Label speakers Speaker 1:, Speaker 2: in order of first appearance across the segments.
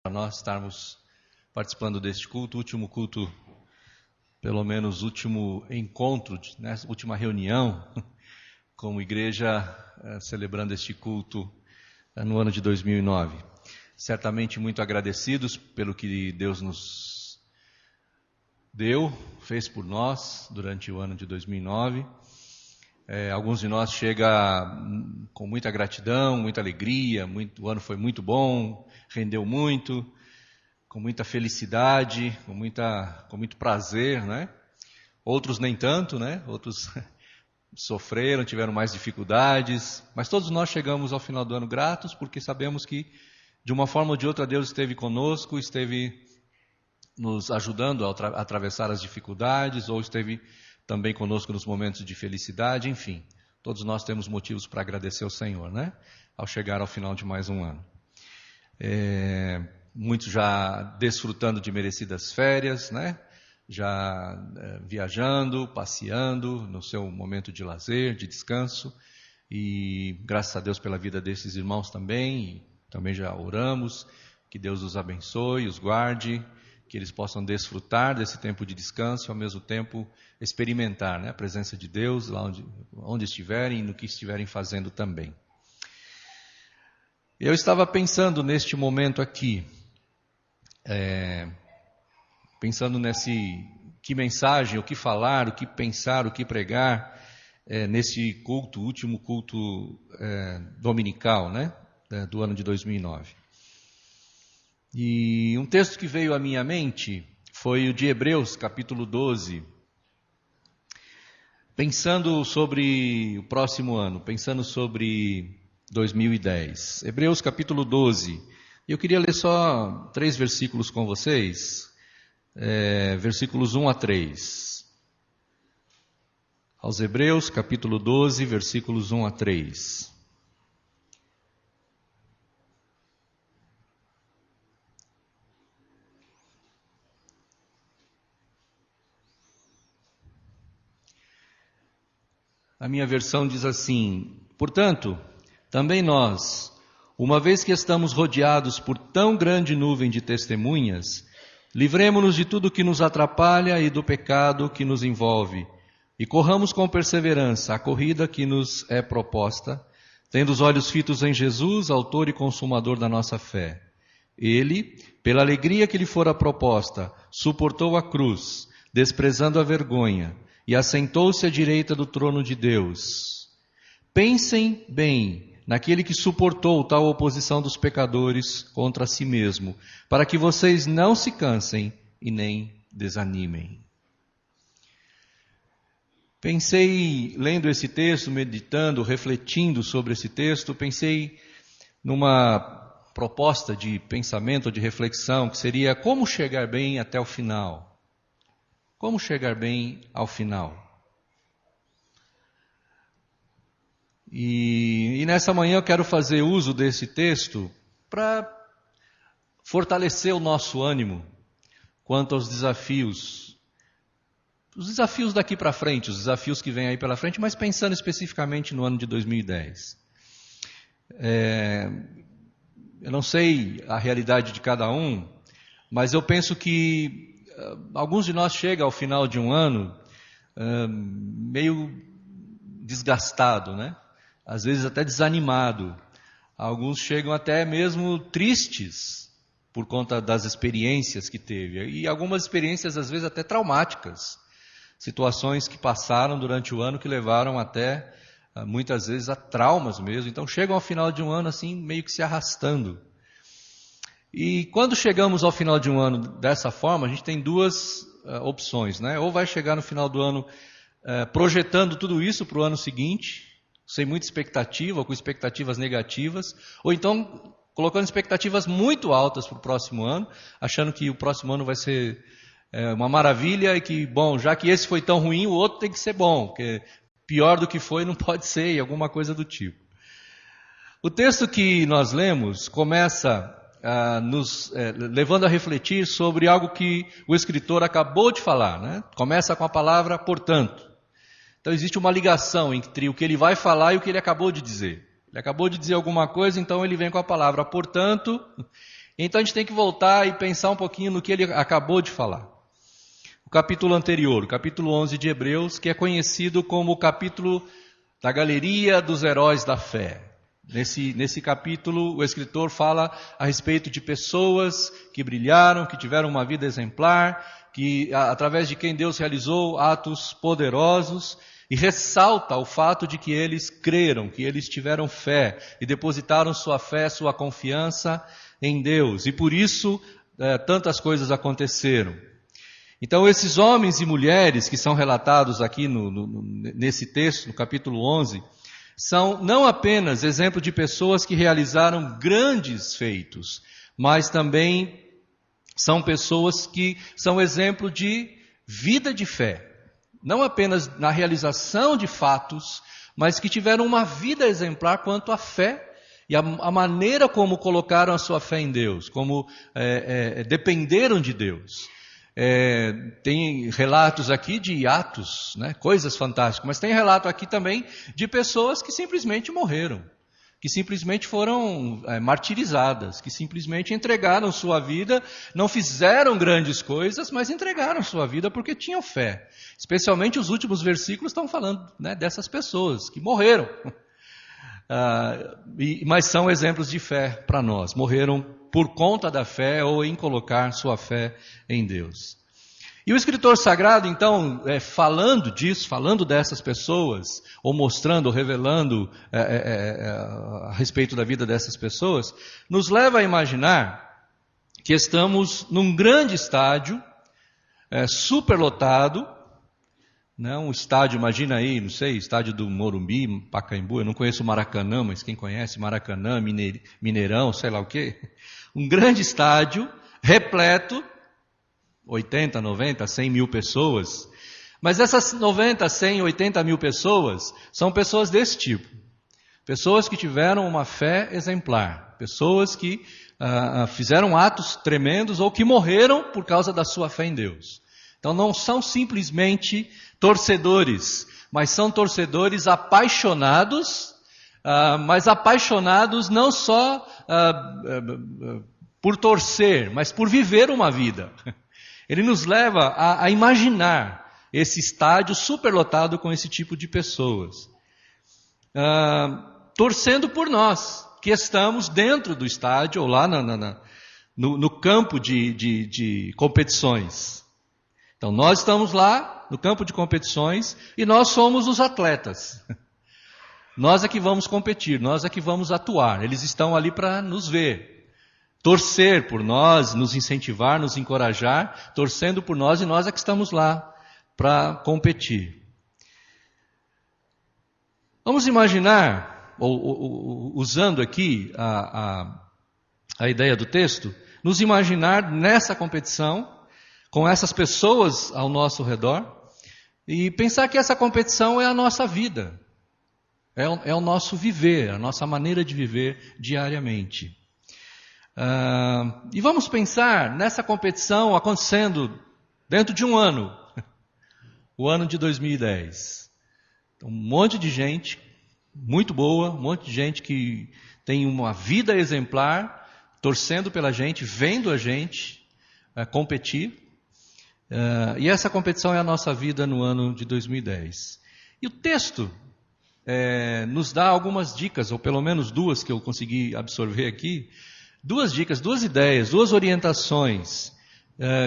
Speaker 1: para nós estarmos participando deste culto, último culto, pelo menos último encontro, né, última reunião como igreja, celebrando este culto no ano de 2009. Certamente muito agradecidos pelo que Deus nos deu, fez por nós durante o ano de 2009. Alguns de nós chegam com muita gratidão, muita alegria, o ano foi muito bom, rendeu muito, com muita felicidade, com muito prazer, né? Outros nem tanto, né? Outros sofreram, tiveram mais dificuldades, mas todos nós chegamos ao final do ano gratos, porque sabemos que de uma forma ou de outra Deus esteve conosco, esteve nos ajudando a atravessar as dificuldades, ou esteve também conosco nos momentos de felicidade, enfim. Todos nós temos motivos para agradecer ao Senhor, né? Ao chegar ao final de mais um ano. Muitos já desfrutando de merecidas férias, né? Já viajando, passeando no seu momento de lazer, de descanso. E graças a Deus pela vida desses irmãos também. E também já oramos, que Deus os abençoe, os guarde, que eles possam desfrutar desse tempo de descanso e ao mesmo tempo experimentar, né, a presença de Deus lá onde estiverem e no que estiverem fazendo também. Eu estava pensando neste momento aqui, pensando que mensagem, o que falar, o que pensar, o que pregar nesse culto, último culto dominical, né, do ano de 2009. E um texto que veio à minha mente foi o de Hebreus, capítulo 12, pensando sobre o próximo ano, pensando sobre 2010. Hebreus, capítulo 12. Eu queria ler só 3 versículos com vocês, versículos 1 a 3. Aos Hebreus, capítulo 12, versículos 1 a 3. A minha versão diz assim: portanto, também nós, uma vez que estamos rodeados por tão grande nuvem de testemunhas, livremo-nos de tudo que nos atrapalha e do pecado que nos envolve, e corramos com perseverança a corrida que nos é proposta, tendo os olhos fitos em Jesus, autor e consumador da nossa fé. Ele, pela alegria que lhe fora proposta, suportou a cruz, desprezando a vergonha, e assentou-se à direita do trono de Deus. Pensem bem naquele que suportou tal oposição dos pecadores contra si mesmo, para que vocês não se cansem e nem desanimem. Pensei, lendo esse texto, meditando, refletindo sobre esse texto, pensei numa proposta de pensamento, de reflexão, que seria como chegar bem até o final. Como chegar bem ao final? E nessa manhã eu quero fazer uso desse texto para fortalecer o nosso ânimo quanto aos desafios. Os desafios daqui para frente, os desafios que vêm aí pela frente, mas pensando especificamente no ano de 2010. Eu não sei a realidade de cada um, mas eu penso que alguns de nós chegam ao final de um ano meio desgastado, né? Às vezes até desanimado. Alguns chegam até mesmo tristes por conta das experiências que teve. E algumas experiências às vezes até traumáticas. Situações que passaram durante o ano que levaram até muitas vezes a traumas mesmo. Então chegam ao final de um ano assim meio que se arrastando. E quando chegamos ao final de um ano dessa forma, a gente tem 2 opções, né? Ou vai chegar no final do ano projetando tudo isso para o ano seguinte, sem muita expectativa, ou com expectativas negativas, ou então colocando expectativas muito altas para o próximo ano, achando que o próximo ano vai ser uma maravilha e que, bom, já que esse foi tão ruim, o outro tem que ser bom, porque pior do que foi não pode ser, e alguma coisa do tipo. O texto que nós lemos começa nos levando a refletir sobre algo que o escritor acabou de falar, né? Começa com a palavra portanto. Então existe uma ligação entre o que ele vai falar e o que ele acabou de dizer. Ele acabou de dizer alguma coisa, então ele vem com a palavra portanto, Então a gente tem que voltar e pensar um pouquinho no que ele acabou de falar. O capítulo anterior, o capítulo 11 de Hebreus, que é conhecido como o capítulo da galeria dos heróis da fé. Nesse capítulo, o escritor fala a respeito de pessoas que brilharam, que tiveram uma vida exemplar, que através de quem Deus realizou atos poderosos, e ressalta o fato de que eles creram, que eles tiveram fé e depositaram sua fé, sua confiança em Deus. E por isso tantas coisas aconteceram. Então esses homens e mulheres que são relatados aqui nesse texto, no capítulo 11, são não apenas exemplo de pessoas que realizaram grandes feitos, mas também são pessoas que são exemplo de vida de fé. Não apenas na realização de fatos, mas que tiveram uma vida exemplar quanto à fé e a maneira como colocaram a sua fé em Deus, como dependeram de Deus. Tem relatos aqui de atos, né, coisas fantásticas, mas tem relato aqui também de pessoas que simplesmente morreram, que simplesmente foram martirizadas, que simplesmente entregaram sua vida, não fizeram grandes coisas, mas entregaram sua vida porque tinham fé. Especialmente os últimos versículos estão falando, né, dessas pessoas que morreram, mas são exemplos de fé para nós, morreram por conta da fé ou em colocar sua fé em Deus. E o escritor sagrado, então, falando disso, falando dessas pessoas, ou mostrando, ou revelando a respeito da vida dessas pessoas, nos leva a imaginar que estamos num grande estádio, superlotado, né, um estádio, imagina aí, não sei, estádio do Morumbi, Pacaembu, eu não conheço o Maracanã, mas quem conhece Maracanã, Mineirão, sei lá o quê. Um grande estádio, repleto, 80, 90, 100 mil pessoas. Mas essas 90, 100, 80 mil pessoas são pessoas desse tipo. Pessoas que tiveram uma fé exemplar. Pessoas que fizeram atos tremendos ou que morreram por causa da sua fé em Deus. Então não são simplesmente torcedores, mas são torcedores apaixonados, mas apaixonados não só por torcer, mas por viver uma vida. Ele nos leva a imaginar esse estádio superlotado com esse tipo de pessoas, torcendo por nós, que estamos dentro do estádio ou lá no campo de competições. Então nós estamos lá no campo de competições e nós somos os atletas. Nós é que vamos competir, nós é que vamos atuar. Eles estão ali para nos ver, torcer por nós, nos incentivar, nos encorajar, torcendo por nós e nós é que estamos lá para competir. Vamos imaginar, usando aqui a ideia do texto, nos imaginar nessa competição, com essas pessoas ao nosso redor, e pensar que essa competição é a nossa vida, é o nosso viver, a nossa maneira de viver diariamente. E vamos pensar nessa competição acontecendo dentro de um ano, o ano de 2010. Então, um monte de gente muito boa, um monte de gente que tem uma vida exemplar, torcendo pela gente, vendo a gente competir. E essa competição é a nossa vida no ano de 2010. E o texto nos dá algumas dicas, ou pelo menos duas que eu consegui absorver aqui, duas dicas, duas ideias, duas orientações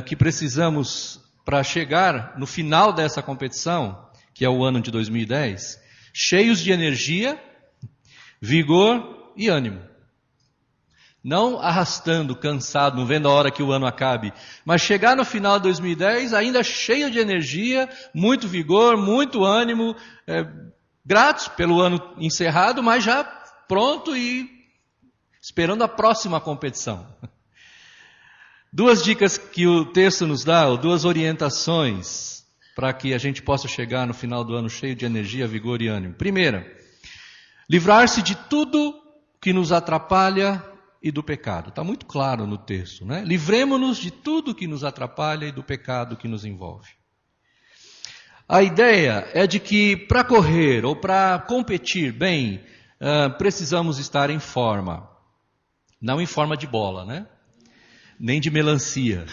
Speaker 1: que precisamos para chegar no final dessa competição, que é o ano de 2010, cheios de energia, vigor e ânimo. Não arrastando, cansado, não vendo a hora que o ano acabe, mas chegar no final de 2010 ainda cheio de energia, muito vigor, muito ânimo, gratos pelo ano encerrado, mas já pronto e esperando a próxima competição. Duas dicas que o texto nos dá, ou duas orientações, para que a gente possa chegar no final do ano cheio de energia, vigor e ânimo. Primeira, livrar-se de tudo que nos atrapalha e do pecado. Está muito claro no texto, né? Livremo-nos de tudo que nos atrapalha e do pecado que nos envolve. A ideia é de que para correr ou para competir bem, precisamos estar em forma. Não em forma de bola, né? nem de melancia.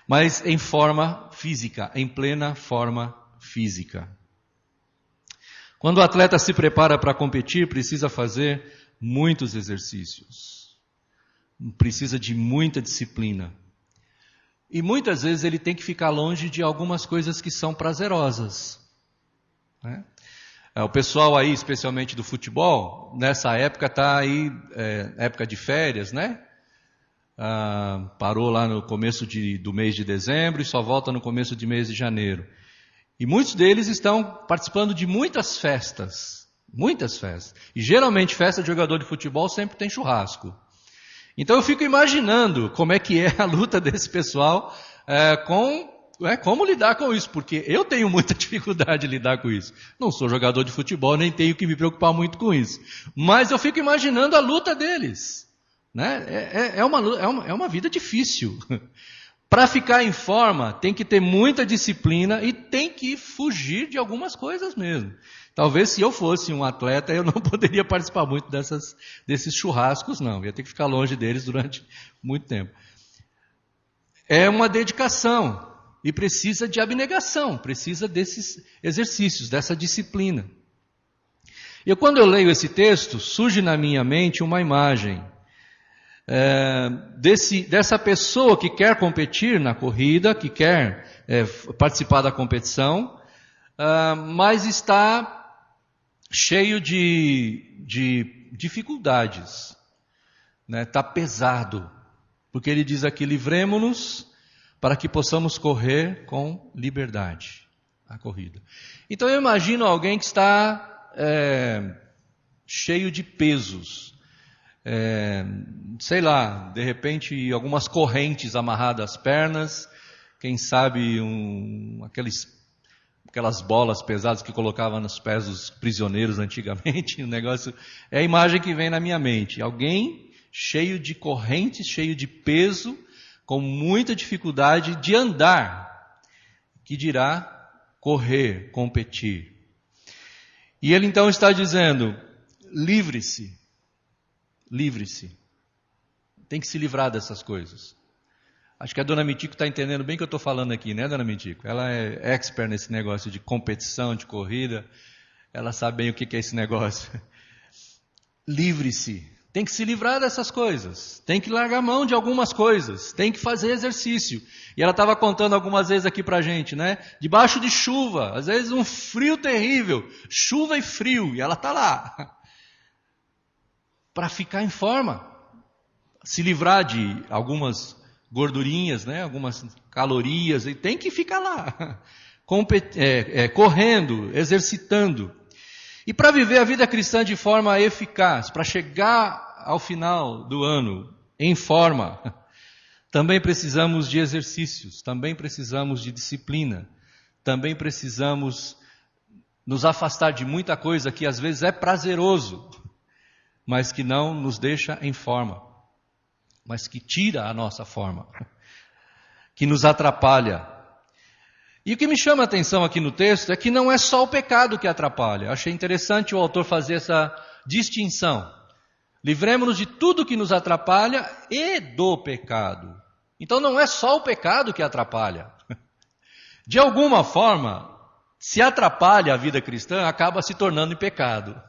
Speaker 1: Mas em forma física, em plena forma física. Quando o atleta se prepara para competir, precisa fazer muitos exercícios. Precisa de muita disciplina. E muitas vezes ele tem que ficar longe de algumas coisas que são prazerosas, né? O pessoal aí, especialmente do futebol, nessa época está aí, época de férias, né? Parou lá no começo do mês de dezembro e só volta no começo de mês de janeiro. E muitos deles estão participando de muitas festas. E geralmente festa de jogador de futebol sempre tem churrasco. Então eu fico imaginando como é que é a luta desse pessoal como lidar com isso, porque eu tenho muita dificuldade de lidar com isso. Não sou jogador de futebol, nem tenho que me preocupar muito com isso. Mas eu fico imaginando a luta deles, né? É uma vida difícil. Para ficar em forma, tem que ter muita disciplina e tem que fugir de algumas coisas mesmo. Talvez se eu fosse um atleta, eu não poderia participar muito desses churrascos, não. Eu ia ter que ficar longe deles durante muito tempo. É uma dedicação e precisa de abnegação, precisa desses exercícios, dessa disciplina. E quando eu leio esse texto, surge na minha mente uma imagem dessa pessoa que quer competir na corrida, que quer participar da competição, mas está cheio de dificuldades, né? Está pesado, porque ele diz aqui: livremo-nos para que possamos correr com liberdade a corrida. Então eu imagino alguém que está cheio de pesos, sei lá, de repente algumas correntes amarradas às pernas, quem sabe aquelas bolas pesadas que colocavam nos pés dos prisioneiros antigamente. O negócio é a imagem que vem na minha mente. Alguém cheio de correntes, cheio de peso, com muita dificuldade de andar, que dirá correr, competir. E ele então está dizendo: livre-se, livre-se. Tem que se livrar dessas coisas. Acho que a dona Mitico está entendendo bem o que eu estou falando aqui, né, dona Mitico? Ela é expert nesse negócio de competição, de corrida. Ela sabe bem o que é esse negócio. Livre-se. Tem que se livrar dessas coisas. Tem que largar mão de algumas coisas. Tem que fazer exercício. E ela estava contando algumas vezes aqui para a gente, né? Debaixo de chuva, às vezes um frio terrível. Chuva e frio. E ela está lá. Para ficar em forma. Se livrar de algumas gordurinhas, né? Algumas calorias. E tem que ficar lá. Correndo, exercitando. E para viver a vida cristã de forma eficaz, para chegar ao final do ano em forma, também precisamos de exercícios, também precisamos de disciplina, também precisamos nos afastar de muita coisa que às vezes é prazeroso, mas que não nos deixa em forma, mas que tira a nossa forma, que nos atrapalha. E o que me chama a atenção aqui no texto é que não é só o pecado que atrapalha. Achei interessante o autor fazer essa distinção. Livremos-nos de tudo que nos atrapalha e do pecado. Então não é só o pecado que atrapalha. De alguma forma, se atrapalha a vida cristã, acaba se tornando em pecado.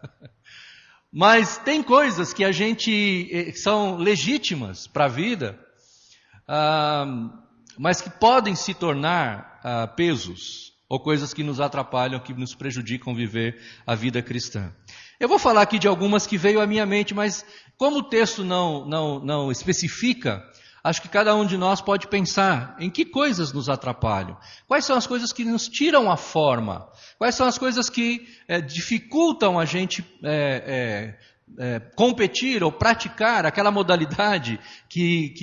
Speaker 1: Mas tem coisas que são legítimas para a vida, mas que podem se tornar pesos ou coisas que nos atrapalham, que nos prejudicam viver a vida cristã. Eu vou falar aqui de algumas que veio à minha mente, mas como o texto não especifica, acho que cada um de nós pode pensar em que coisas nos atrapalham. Quais são as coisas que nos tiram a forma? Quais são as coisas que dificultam a gente competir ou praticar aquela modalidade que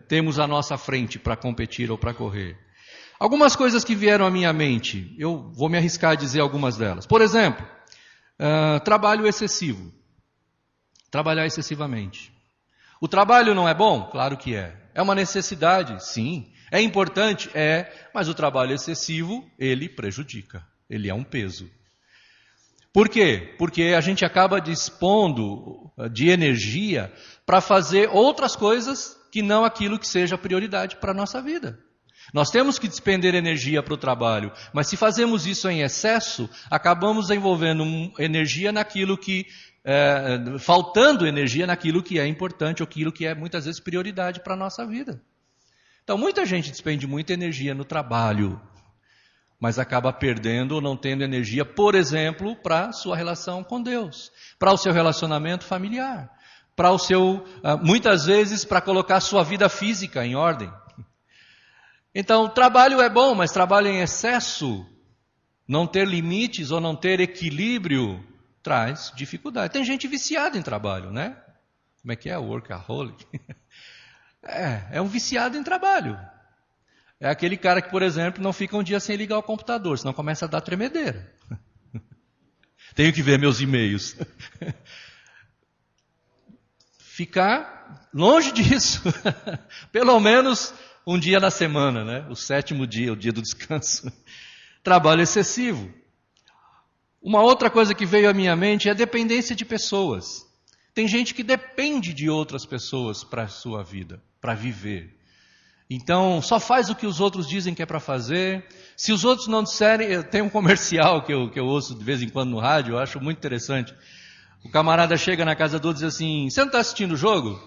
Speaker 1: temos à nossa frente para competir ou para correr? Algumas coisas que vieram à minha mente, eu vou me arriscar a dizer algumas delas. Por exemplo, trabalho excessivo. Trabalhar excessivamente. O trabalho não é bom? Claro que é. É uma necessidade? Sim. É importante? É. Mas o trabalho excessivo, ele prejudica. Ele é um peso. Por quê? Porque a gente acaba dispondo de energia para fazer outras coisas que não aquilo que seja prioridade para a nossa vida. Nós temos que despender energia para o trabalho, mas se fazemos isso em excesso, acabamos envolvendo energia naquilo que, faltando energia naquilo que é importante, ou aquilo que é muitas vezes prioridade para a nossa vida. Então muita gente despende muita energia no trabalho, mas acaba perdendo ou não tendo energia, por exemplo, para a sua relação com Deus, para o seu relacionamento familiar, para o seu, muitas vezes, para colocar a sua vida física em ordem. Então, trabalho é bom, mas trabalho em excesso, não ter limites ou não ter equilíbrio, traz dificuldade. Tem gente viciada em trabalho, né? Como é que é? Workaholic. É um viciado em trabalho. É aquele cara que, por exemplo, não fica um dia sem ligar o computador, senão começa a dar tremedeira. Tenho que ver meus e-mails. Ficar longe disso. Pelo menos um dia na semana, né? O 7º dia, o dia do descanso. Trabalho excessivo. Uma outra coisa que veio à minha mente é a dependência de pessoas. Tem gente que depende de outras pessoas para a sua vida, para viver. Então, só faz o que os outros dizem que é para fazer. Se os outros não disserem, tem um comercial que eu ouço de vez em quando no rádio, eu acho muito interessante. O camarada chega na casa do outro e diz assim, você não está assistindo o jogo?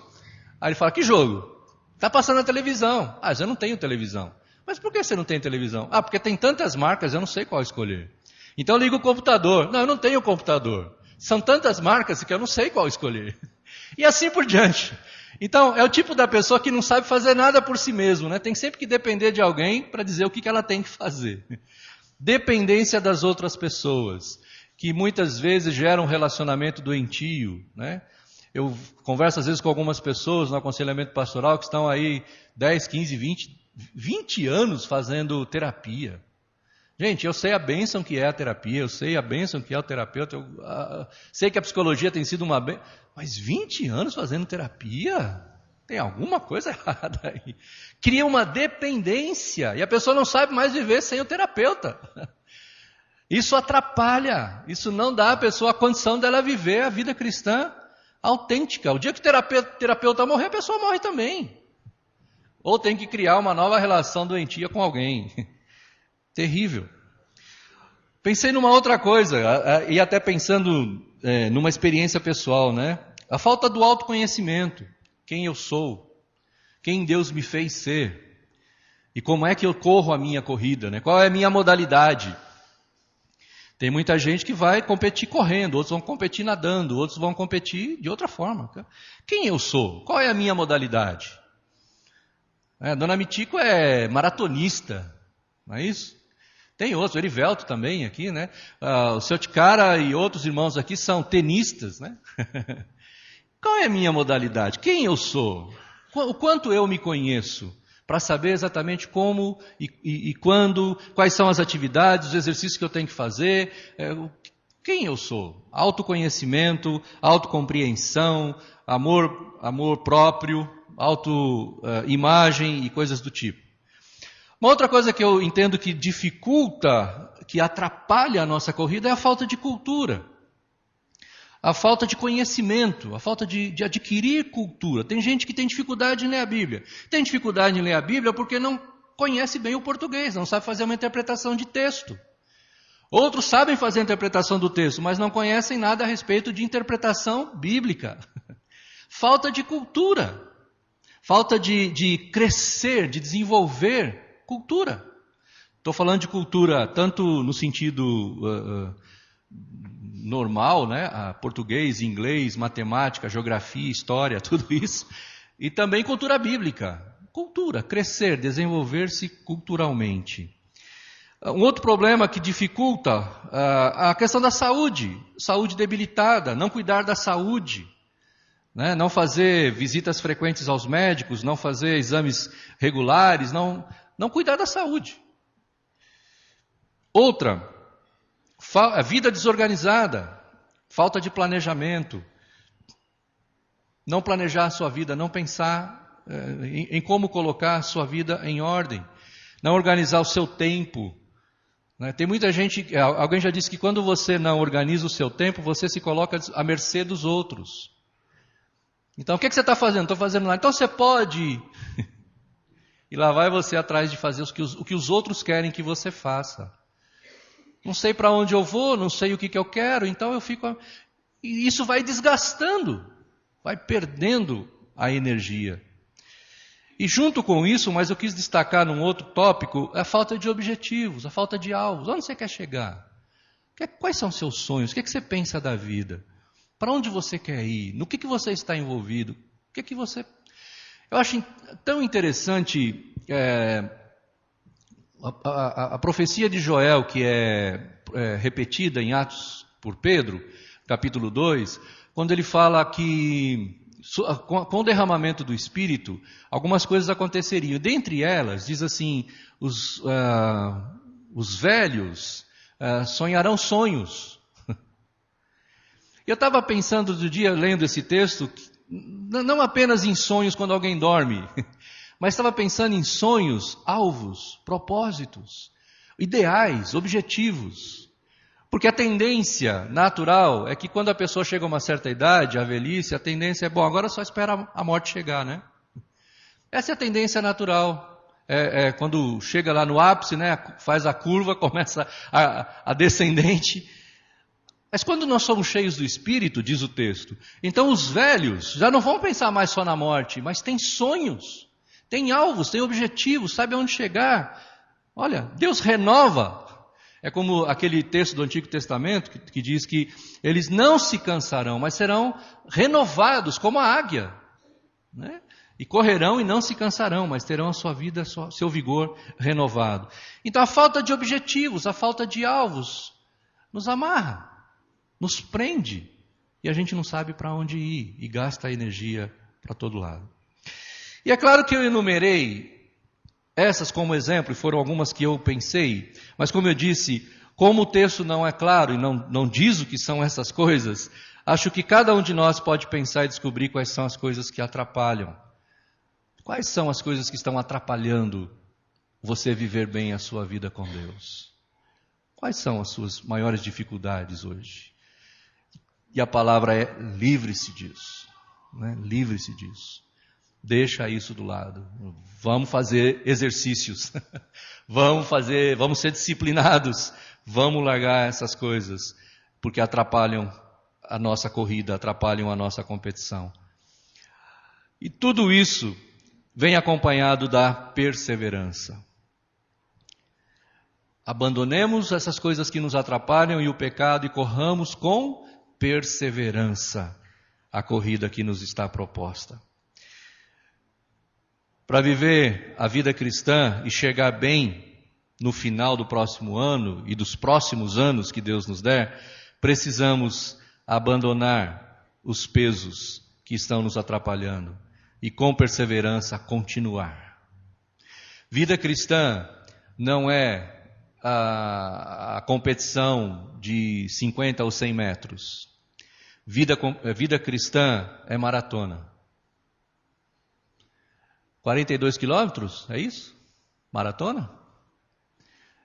Speaker 1: Aí ele fala, que jogo? Está passando na televisão. Ah, eu não tenho televisão. Mas por que você não tem televisão? Ah, porque tem tantas marcas, eu não sei qual escolher. Então eu ligo o computador. Não, eu não tenho computador. São tantas marcas que eu não sei qual escolher. E assim por diante. Então, é o tipo da pessoa que não sabe fazer nada por si mesmo, né? Tem sempre que depender de alguém para dizer o que ela tem que fazer. Dependência das outras pessoas, que muitas vezes gera um relacionamento doentio, né? Eu converso às vezes com algumas pessoas no aconselhamento pastoral que estão aí 10, 15, 20 anos fazendo terapia. Gente, eu sei a bênção que é a terapia, eu sei a bênção que é o terapeuta, sei que a psicologia tem sido uma bênção, mas 20 anos fazendo terapia? Tem alguma coisa errada aí. Cria uma dependência e a pessoa não sabe mais viver sem o terapeuta. Isso atrapalha, isso não dá à pessoa a condição dela viver a vida cristã autêntica. O dia que o terapeuta morrer, a pessoa morre também. Ou tem que criar uma nova relação doentia com alguém. Terrível. Pensei numa outra coisa, e até pensando numa experiência pessoal, né? A falta do autoconhecimento. Quem eu sou? Quem Deus me fez ser? E como é que eu corro a minha corrida, né? Qual é a minha modalidade? Tem muita gente que vai competir correndo, outros vão competir nadando, outros vão competir de outra forma. Quem eu sou? Qual é a minha modalidade? Dona Mitico é maratonista, não é isso? Tem outros, o Erivelto também aqui, né? O seu Ticara e outros irmãos aqui são tenistas, né? Qual é a minha modalidade? Quem eu sou? O quanto eu me conheço? Para saber exatamente como e quando, quais são as atividades, os exercícios que eu tenho que fazer, quem eu sou. Autoconhecimento, autocompreensão, amor próprio, autoimagem e coisas do tipo. Uma outra coisa que eu entendo que dificulta, que atrapalha a nossa corrida é a falta de cultura. A falta de conhecimento, a falta de adquirir cultura. Tem gente que tem dificuldade em ler a Bíblia. Tem dificuldade em ler a Bíblia porque não conhece bem o português, não sabe fazer uma interpretação de texto. Outros sabem fazer a interpretação do texto, mas não conhecem nada a respeito de interpretação bíblica. Falta de cultura. Falta de crescer, de desenvolver cultura. Estou falando de cultura tanto no sentido normal, né? Português, inglês, matemática, geografia, história, tudo isso. E também cultura bíblica. Cultura, crescer, desenvolver-se culturalmente. Um outro problema que dificulta a questão da saúde. Saúde debilitada, não cuidar da saúde. Né? Não fazer visitas frequentes aos médicos, não fazer exames regulares, não cuidar da saúde. Outra, a vida desorganizada, falta de planejamento, não planejar a sua vida, não pensar em como colocar a sua vida em ordem, não organizar o seu tempo. Né? Tem muita gente, alguém já disse que quando você não organiza o seu tempo, você se coloca à mercê dos outros. Então, o que você está fazendo? Estou fazendo lá. Então, você pode. E lá vai você atrás de fazer o que os outros querem que você faça. Não sei para onde eu vou, não sei o que eu quero, então eu fico... E isso vai desgastando, vai perdendo a energia. E junto com isso, mas eu quis destacar num outro tópico, a falta de objetivos, a falta de alvos. Onde você quer chegar? Quais são os seus sonhos? O que você pensa da vida? Para onde você quer ir? No que você está envolvido? O que você... Eu acho tão interessante a profecia de Joel, que é repetida em Atos por Pedro, capítulo 2, quando ele fala que com o derramamento do Espírito, algumas coisas aconteceriam. Dentre elas, diz assim, os velhos sonharão sonhos. Eu estava pensando do dia, lendo esse texto, não apenas em sonhos quando alguém dorme, mas estava pensando em sonhos, alvos, propósitos, ideais, objetivos. Porque a tendência natural é que quando a pessoa chega a uma certa idade, a velhice, a tendência é, bom, agora só espera a morte chegar, né? Essa é a tendência natural. Quando chega lá no ápice, né, faz a curva, começa a descendente. Mas quando nós somos cheios do Espírito, diz o texto, então os velhos já não vão pensar mais só na morte, mas têm sonhos, têm alvos, têm objetivos, sabem onde chegar. Olha, Deus renova. É como aquele texto do Antigo Testamento que diz que eles não se cansarão, mas serão renovados como a águia, né? E correrão e não se cansarão, mas terão a sua vida, seu vigor renovado. Então a falta de objetivos, a falta de alvos nos amarra, nos prende, e a gente não sabe para onde ir e gasta a energia para todo lado. E é claro que eu enumerei essas como exemplo, e foram algumas que eu pensei, mas como eu disse, como o texto não é claro e não diz o que são essas coisas, acho que cada um de nós pode pensar e descobrir quais são as coisas que atrapalham. Quais são as coisas que estão atrapalhando você viver bem a sua vida com Deus? Quais são as suas maiores dificuldades hoje? E a palavra é livre-se disso, né? Livre-se disso. Deixa isso do lado. Vamos fazer exercícios. Vamos ser disciplinados. Vamos largar essas coisas, porque atrapalham a nossa corrida, atrapalham a nossa competição. E tudo isso vem acompanhado da perseverança. Abandonemos essas coisas que nos atrapalham e o pecado e corramos com perseverança a corrida que nos está proposta. Para viver a vida cristã e chegar bem no final do próximo ano e dos próximos anos que Deus nos der, precisamos abandonar os pesos que estão nos atrapalhando e com perseverança continuar. Vida cristã não é a competição de 50 ou 100 metros. Vida cristã é maratona. 42 quilômetros, é isso? Maratona?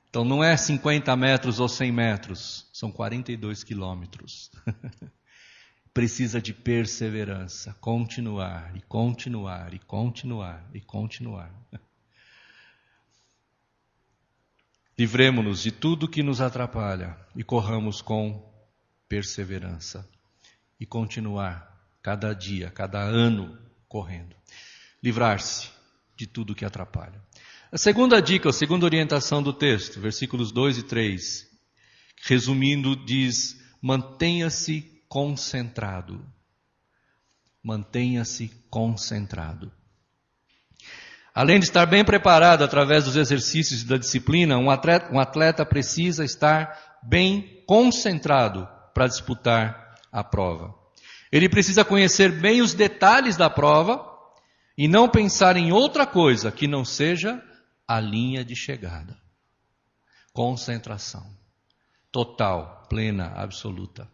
Speaker 1: Então não é 50 metros ou 100 metros, são 42 quilômetros. Precisa de perseverança, continuar, e continuar, e continuar, e continuar. Livremo-nos de tudo que nos atrapalha e corramos com perseverança. E continuar cada dia, cada ano correndo. Livrar-se de tudo que atrapalha. A segunda dica, a segunda orientação do texto, versículos 2 e 3, resumindo, diz: mantenha-se concentrado. Mantenha-se concentrado. Além de estar bem preparado através dos exercícios e da disciplina, um atleta precisa estar bem concentrado para disputar a prova. Ele precisa conhecer bem os detalhes da prova e não pensar em outra coisa que não seja a linha de chegada. Concentração. Total, plena, absoluta.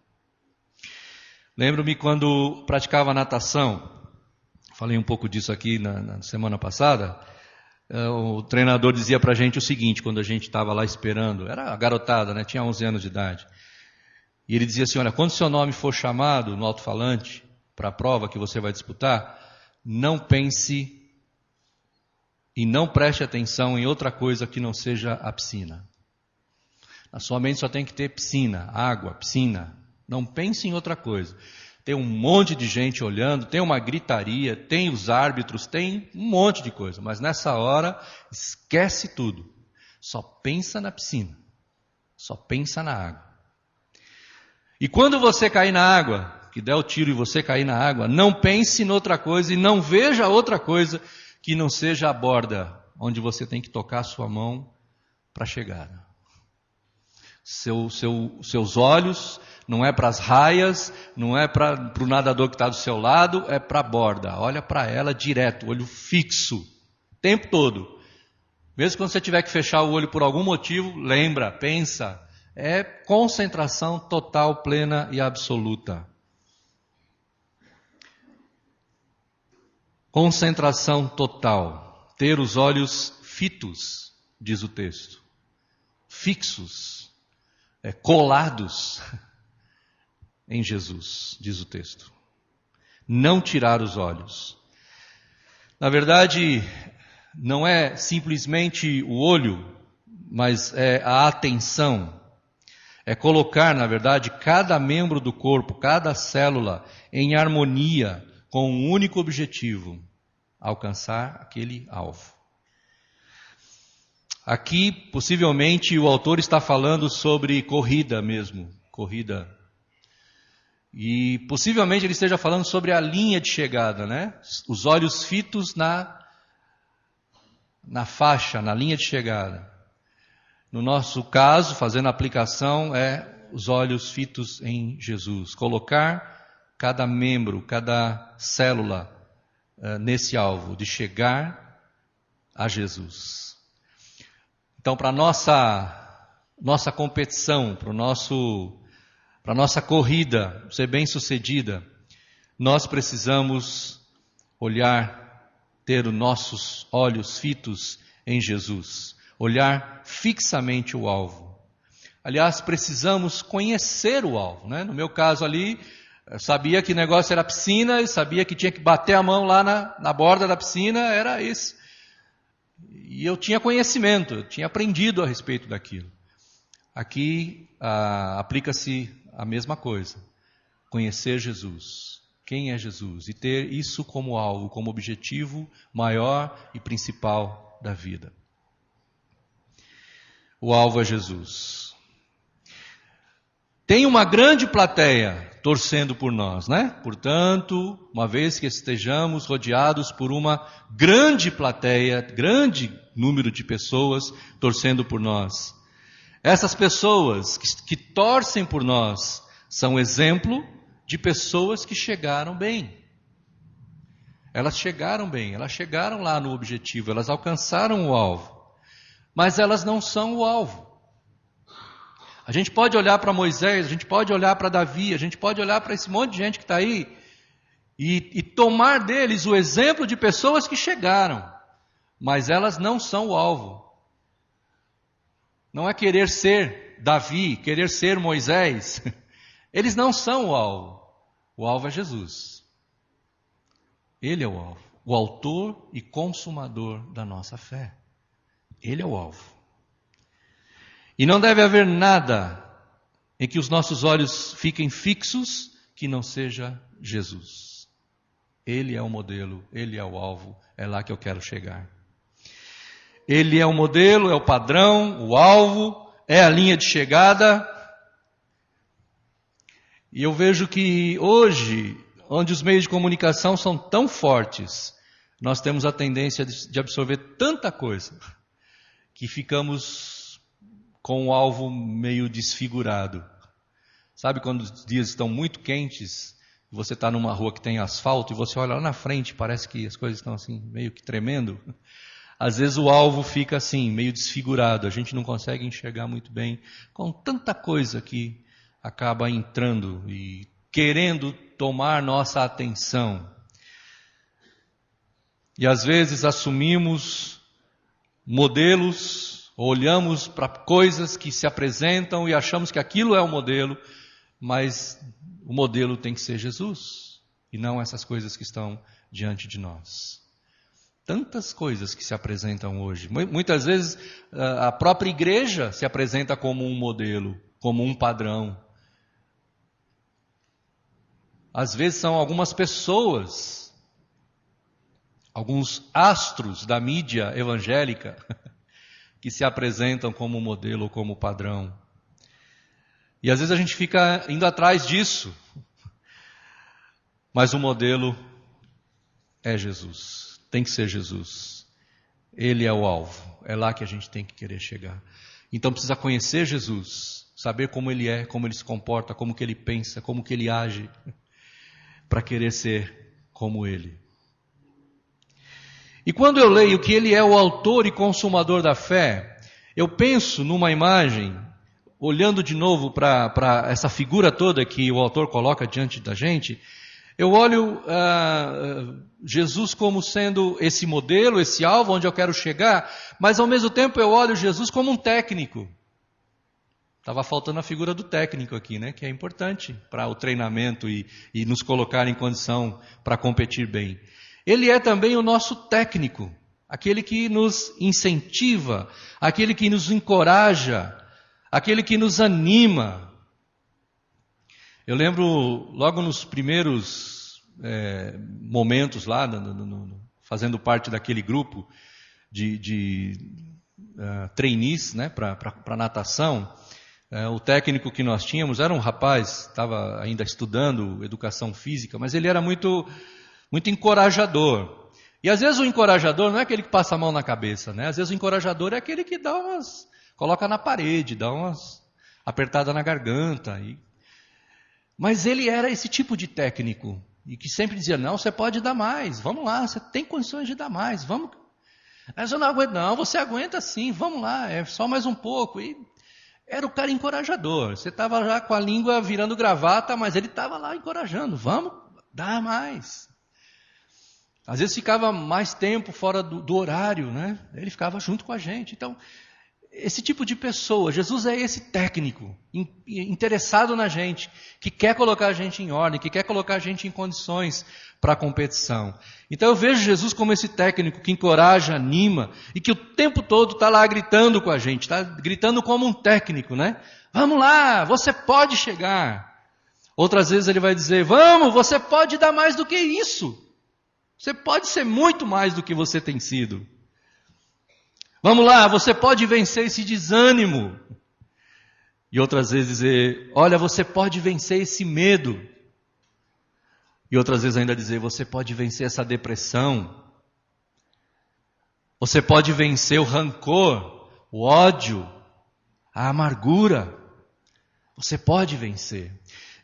Speaker 1: Lembro-me quando praticava natação, falei um pouco disso aqui na semana passada, o treinador dizia pra gente o seguinte, quando a gente estava lá esperando, era a garotada, tinha 11 anos de idade, e ele dizia assim, olha, quando seu nome for chamado no alto-falante, para a prova que você vai disputar, não pense e não preste atenção em outra coisa que não seja a piscina. Na sua mente só tem que ter piscina, água, piscina. Não pense em outra coisa. Tem um monte de gente olhando, tem uma gritaria, tem os árbitros, tem um monte de coisa. Mas nessa hora, esquece tudo. Só pensa na piscina. Só pensa na água. E quando você cair na água, que der o tiro e você cair na água, não pense em outra coisa e não veja outra coisa que não seja a borda, onde você tem que tocar a sua mão para chegar. Seus olhos não é para as raias, não é para o nadador que está do seu lado, é para a borda. Olha para ela direto, olho fixo, o tempo todo. Mesmo quando você tiver que fechar o olho por algum motivo, lembra, pensa. É concentração total, plena e absoluta. Concentração total. Ter os olhos fitos, diz o texto. Fixos. Colados em Jesus, diz o texto. Não tirar os olhos. Na verdade, não é simplesmente o olho, mas é a atenção. É colocar, na verdade, cada membro do corpo, cada célula, em harmonia com um único objetivo: alcançar aquele alvo. Aqui, possivelmente, o autor está falando sobre corrida mesmo, corrida. E possivelmente ele esteja falando sobre a linha de chegada, né? Os olhos fitos na faixa, na linha de chegada. No nosso caso, fazendo a aplicação, é os olhos fitos em Jesus. Colocar cada membro, cada célula nesse alvo, de chegar a Jesus. Então, para a nossa competição, para a nossa corrida ser bem sucedida, nós precisamos olhar, ter os nossos olhos fitos em Jesus, olhar fixamente o alvo. Aliás, precisamos conhecer o alvo, né? No meu caso ali, eu sabia que o negócio era piscina, eu sabia que tinha que bater a mão lá na borda da piscina, era isso. E eu tinha conhecimento, eu tinha aprendido a respeito daquilo. Aqui aplica-se a mesma coisa. Conhecer Jesus. Quem é Jesus? E ter isso como alvo, como objetivo maior e principal da vida. O alvo é Jesus. Tem uma grande plateia torcendo por nós, né? Portanto, uma vez que estejamos rodeados por uma grande plateia, grande número de pessoas torcendo por nós. Essas pessoas que torcem por nós são exemplo de pessoas que chegaram bem. Elas chegaram bem, elas chegaram lá no objetivo, elas alcançaram o alvo. Mas elas não são o alvo. A gente pode olhar para Moisés, a gente pode olhar para Davi, a gente pode olhar para esse monte de gente que está aí e tomar deles o exemplo de pessoas que chegaram, mas elas não são o alvo. Não é querer ser Davi, querer ser Moisés. Eles não são o alvo. O alvo é Jesus. Ele é o alvo, o autor e consumador da nossa fé. Ele é o alvo. E não deve haver nada em que os nossos olhos fiquem fixos que não seja Jesus. Ele é o modelo, Ele é o alvo, é lá que eu quero chegar. Ele é o modelo, é o padrão, o alvo, é a linha de chegada. E eu vejo que hoje, onde os meios de comunicação são tão fortes, nós temos a tendência de absorver tanta coisa, que ficamos com o alvo meio desfigurado. Sabe quando os dias estão muito quentes, você está numa rua que tem asfalto e você olha lá na frente, parece que as coisas estão assim, meio que tremendo? Às vezes o alvo fica assim, meio desfigurado, a gente não consegue enxergar muito bem, com tanta coisa que acaba entrando e querendo tomar nossa atenção. E às vezes assumimos modelos, olhamos para coisas que se apresentam e achamos que aquilo é o modelo, mas o modelo tem que ser Jesus. e não essas coisas que estão diante de nós. Tantas coisas que se apresentam hoje. Muitas vezes a própria igreja se apresenta como um modelo, como um padrão. Às vezes são algumas pessoas, alguns astros da mídia evangélica que se apresentam como modelo, como padrão. E às vezes a gente fica indo atrás disso. Mas o modelo é Jesus. Tem que ser Jesus. Ele é o alvo. É lá que a gente tem que querer chegar. Então precisa conhecer Jesus, saber como ele é, como ele se comporta, como que ele pensa, como que ele age, para querer ser como ele. E quando eu leio que ele é o autor e consumador da fé, eu penso numa imagem, olhando de novo para essa figura toda que o autor coloca diante da gente, eu olho Jesus como sendo esse modelo, esse alvo onde eu quero chegar, mas ao mesmo tempo eu olho Jesus como um técnico. Estava faltando a figura do técnico aqui, né? Que é importante para o treinamento e nos colocar em condição para competir bem. Ele é também o nosso técnico, aquele que nos incentiva, aquele que nos encoraja, aquele que nos anima. Eu lembro logo nos primeiros momentos lá, fazendo parte daquele grupo de trainees, né, para natação, o técnico que nós tínhamos era um rapaz, estava ainda estudando educação física, mas ele era muito encorajador. E às vezes o encorajador não é aquele que passa a mão na cabeça, né? Às vezes o encorajador é aquele que coloca na parede, dá umas apertadas na garganta. Mas ele era esse tipo de técnico, e que sempre dizia, não, você pode dar mais, vamos lá, você tem condições de dar mais, vamos. Mas eu não aguento, não, você aguenta sim, vamos lá, é só mais um pouco. E era o cara encorajador, você estava já com a língua virando gravata, mas ele estava lá encorajando, vamos, dá mais. Às vezes ficava mais tempo fora do horário, né? Ele ficava junto com a gente. Então, esse tipo de pessoa, Jesus é esse técnico, interessado na gente, que quer colocar a gente em ordem, que quer colocar a gente em condições para a competição. Então eu vejo Jesus como esse técnico que encoraja, anima, e que o tempo todo está lá gritando com a gente, está gritando como um técnico, né? Vamos lá, você pode chegar. Outras vezes ele vai dizer, vamos, você pode dar mais do que isso. Você pode ser muito mais do que você tem sido. Vamos lá, você pode vencer esse desânimo. E outras vezes dizer, olha, você pode vencer esse medo. E outras vezes ainda dizer, você pode vencer essa depressão. Você pode vencer o rancor, o ódio, a amargura. Você pode vencer.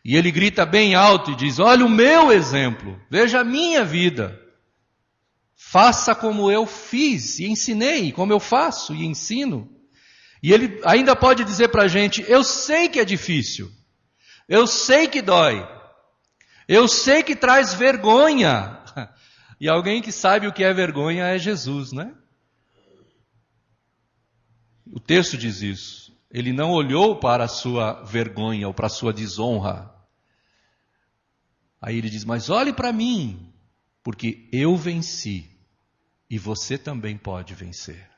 Speaker 1: E ele grita bem alto e diz, olha o meu exemplo, veja a minha vida. Faça como eu fiz e ensinei, como eu faço e ensino. E ele ainda pode dizer para a gente, eu sei que é difícil, eu sei que dói, eu sei que traz vergonha. E alguém que sabe o que é vergonha é Jesus, né? O texto diz isso. Ele não olhou para a sua vergonha ou para a sua desonra. Aí ele diz, mas olhe para mim, porque eu venci e você também pode vencer.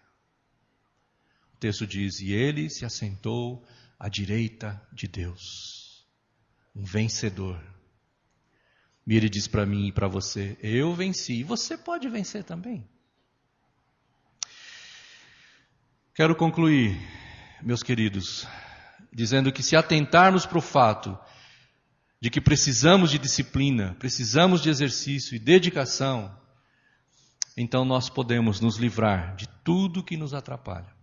Speaker 1: O texto diz, e ele se assentou à direita de Deus, um vencedor. E ele diz para mim e para você, eu venci, e você pode vencer também. Quero concluir, meus queridos, dizendo que se atentarmos para o fato de que precisamos de disciplina, precisamos de exercício e dedicação, então nós podemos nos livrar de tudo que nos atrapalha.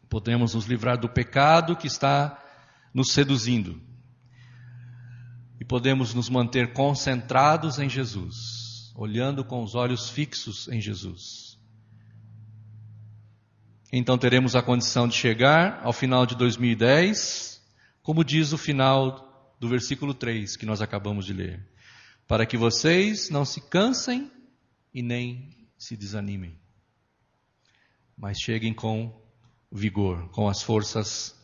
Speaker 1: Podemos nos livrar do pecado que está nos seduzindo. E podemos nos manter concentrados em Jesus, olhando com os olhos fixos em Jesus. Então teremos a condição de chegar ao final de 2010, como diz o final do versículo 3 que nós acabamos de ler. Para que vocês não se cansem e nem se desanimem, mas cheguem com vigor, com as forças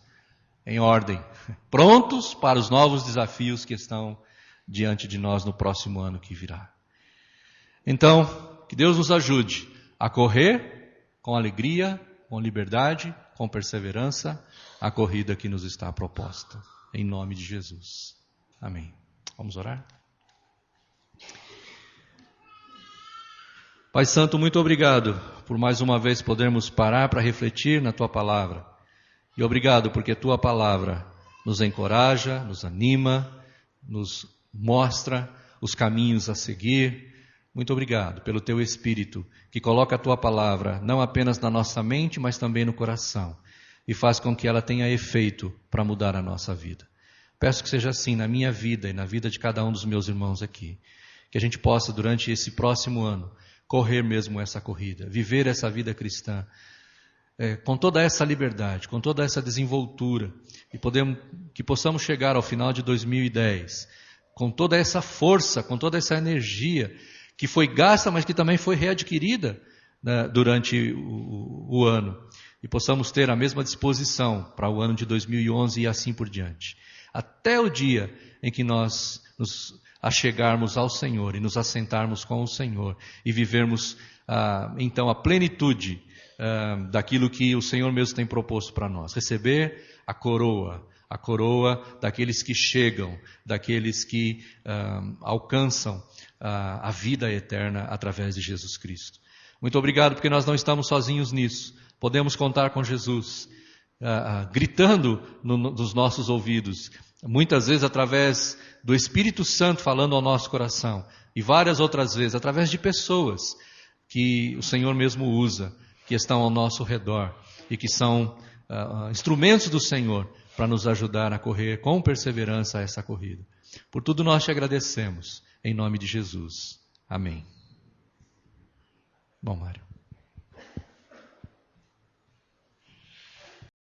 Speaker 1: em ordem, prontos para os novos desafios que estão diante de nós no próximo ano que virá. Então, que Deus nos ajude a correr com alegria, com liberdade, com perseverança, a corrida que nos está proposta. Em nome de Jesus. Amém. Vamos orar? Pai Santo, muito obrigado por mais uma vez podermos parar para refletir na Tua Palavra. E obrigado porque Tua Palavra nos encoraja, nos anima, nos mostra os caminhos a seguir. Muito obrigado pelo Teu Espírito, que coloca a Tua Palavra não apenas na nossa mente, mas também no coração, e faz com que ela tenha efeito para mudar a nossa vida. Peço que seja assim na minha vida e na vida de cada um dos meus irmãos aqui. Que a gente possa, durante esse próximo ano, correr mesmo essa corrida, viver essa vida cristã, com toda essa liberdade, com toda essa desenvoltura, e que possamos chegar ao final de 2010, com toda essa força, com toda essa energia, que foi gasta, mas que também foi readquirida, né, durante o ano, e possamos ter a mesma disposição para o ano de 2011 e assim por diante. Até o dia em que nós nos achegarmos ao Senhor e nos assentarmos com o Senhor e vivermos então a plenitude daquilo que o Senhor mesmo tem proposto para nós. Receber a coroa daqueles que chegam, daqueles que alcançam a vida eterna através de Jesus Cristo. Muito obrigado porque nós não estamos sozinhos nisso. Podemos contar com Jesus, gritando nos nossos ouvidos, muitas vezes através do Espírito Santo falando ao nosso coração, e várias outras vezes através de pessoas que o Senhor mesmo usa, que estão ao nosso redor e que são instrumentos do Senhor para nos ajudar a correr com perseverança essa corrida. Por tudo nós te agradecemos, em nome de Jesus. Amém. Bom, Mário.